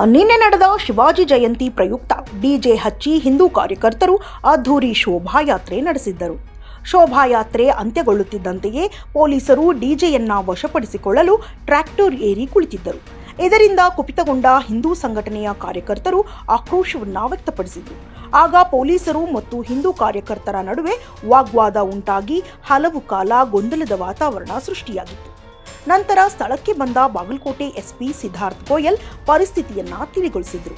ನಿನ್ನೆ ನಡೆದ ಶಿವಾಜಿ ಜಯಂತಿ ಪ್ರಯುಕ್ತ ಡಿಜೆ ಹಚ್ಚಿ ಹಿಂದೂ ಕಾರ್ಯಕರ್ತರು ಅದ್ಧೂರಿ ಶೋಭಾಯಾತ್ರೆ ನಡೆಸಿದ್ದರು. ಶೋಭಾಯಾತ್ರೆ ಅಂತ್ಯಗೊಳ್ಳುತ್ತಿದ್ದಂತೆಯೇ ಪೊಲೀಸರು ಡಿಜೆಯನ್ನ ವಶಪಡಿಸಿಕೊಳ್ಳಲು ಟ್ರ್ಯಾಕ್ಟರ್ ಏರಿ ಕುಳಿತಿದ್ದರು. ಇದರಿಂದ ಕುಪಿತಗೊಂಡ ಹಿಂದೂ ಸಂಘಟನೆಯ ಕಾರ್ಯಕರ್ತರು ಆಕ್ರೋಶವನ್ನ ವ್ಯಕ್ತಪಡಿಸಿದರು. ಆಗ ಪೊಲೀಸರು ಮತ್ತು ಹಿಂದೂ ಕಾರ್ಯಕರ್ತರ ನಡುವೆ ವಾಗ್ವಾದ ಉಂಟಾಗಿ ಹಲವು ಕಾಲ ಗೊಂದಲದ ವಾತಾವರಣ ಸೃಷ್ಟಿಯಾಗಿತ್ತು. ನಂತರ ಸ್ಥಳಕ್ಕೆ ಬಂದ ಬಾಗಲಕೋಟೆ ಎಸ್ಪಿ ಸಿದ್ಧಾರ್ಥ ಗೋಯಲ್ ಪರಿಸ್ಥಿತಿಯನ್ನ ತಿಳಿಗೊಳಿಸಿದರು.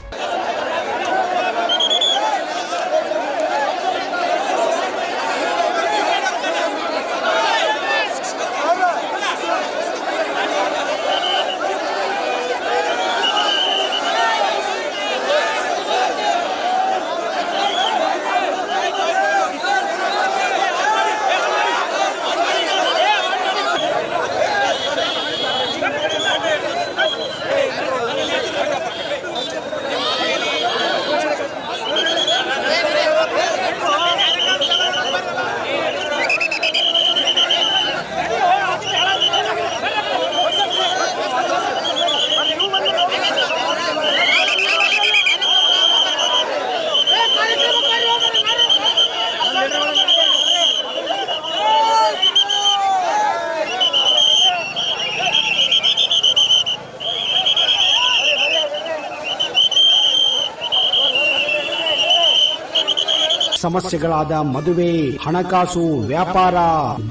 ಸಮಸ್ಯೆಗಳಾದ ಮದುವೆ, ಹಣಕಾಸು, ವ್ಯಾಪಾರ,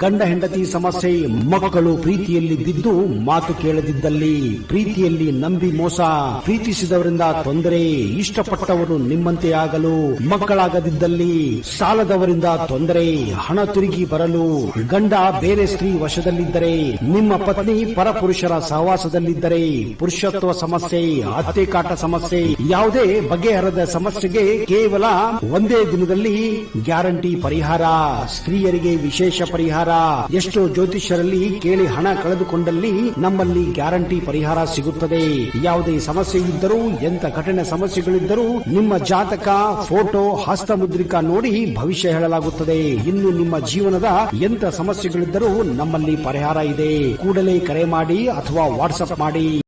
ಗಂಡ ಹೆಂಡತಿ ಸಮಸ್ಯೆ, ಮಕ್ಕಳು ಪ್ರೀತಿಯಲ್ಲಿ ಬಿದ್ದು ಮಾತು ಕೇಳದಿದ್ದಲ್ಲಿ, ಪ್ರೀತಿಯಲ್ಲಿ ನಂಬಿ ಮೋಸ, ಪ್ರೀತಿಸಿದವರಿಂದ ತೊಂದರೆ, ಇಷ್ಟಪಟ್ಟವರು ನಿಮ್ಮಂತೆ ಆಗಲು ಮಕ್ಕಳಾಗದಿದ್ದಲ್ಲಿ, ಸಾಲದವರಿಂದ ತೊಂದರೆ, ಹಣ ತಿರುಗಿ ಬರಲು, ಗಂಡ ಬೇರೆ ಸ್ತ್ರೀ ವಶದಲ್ಲಿದ್ದರೆ, ನಿಮ್ಮ ಪತ್ನಿ ಪರಪುರುಷರ ಸಹವಾಸದಲ್ಲಿದ್ದರೆ, ಪುರುಷತ್ವ ಸಮಸ್ಯೆ, ಅತ್ತೆ ಕಾಟ ಸಮಸ್ಯೆ, ಯಾವುದೇ ಬಗೆಹರದ ಸಮಸ್ಯೆಗೆ ಕೇವಲ ಒಂದೇ ದಿನದಲ್ಲಿ ಗ್ಯಾರಂಟಿ ಪರಿಹಾರ. ಸ್ತ್ರೀಯರಿಗೆ ವಿಶೇಷ ಪರಿಹಾರ. ಎಷ್ಟೋ ಜ್ಯೋತಿಷ್ಯರಲ್ಲಿ ಕೇಳಿ ಹಣ ಕಳೆದುಕೊಂಡಲ್ಲಿ ನಮ್ಮಲ್ಲಿ ಗ್ಯಾರಂಟಿ ಪರಿಹಾರ ಸಿಗುತ್ತದೆ. ಯಾವುದೇ ಸಮಸ್ಯೆ ಇದ್ದರೂ, ಎಂತ ಕಠಿಣ ಸಮಸ್ಯೆಗಳಿದ್ದರೂ ನಿಮ್ಮ ಜಾತಕ, ಫೋಟೋ, ಹಸ್ತಮುದ್ರಿಕಾ ನೋಡಿ ಭವಿಷ್ಯ ಹೇಳಲಾಗುತ್ತದೆ. ಇನ್ನು ನಿಮ್ಮ ಜೀವನದ ಎಂತ ಸಮಸ್ಯೆಗಳಿದ್ದರೂ ನಮ್ಮಲ್ಲಿ ಪರಿಹಾರ ಇದೆ. ಕೂಡಲೇ ಕರೆ ಮಾಡಿ ಅಥವಾ ವಾಟ್ಸ್ಆಪ್ ಮಾಡಿ.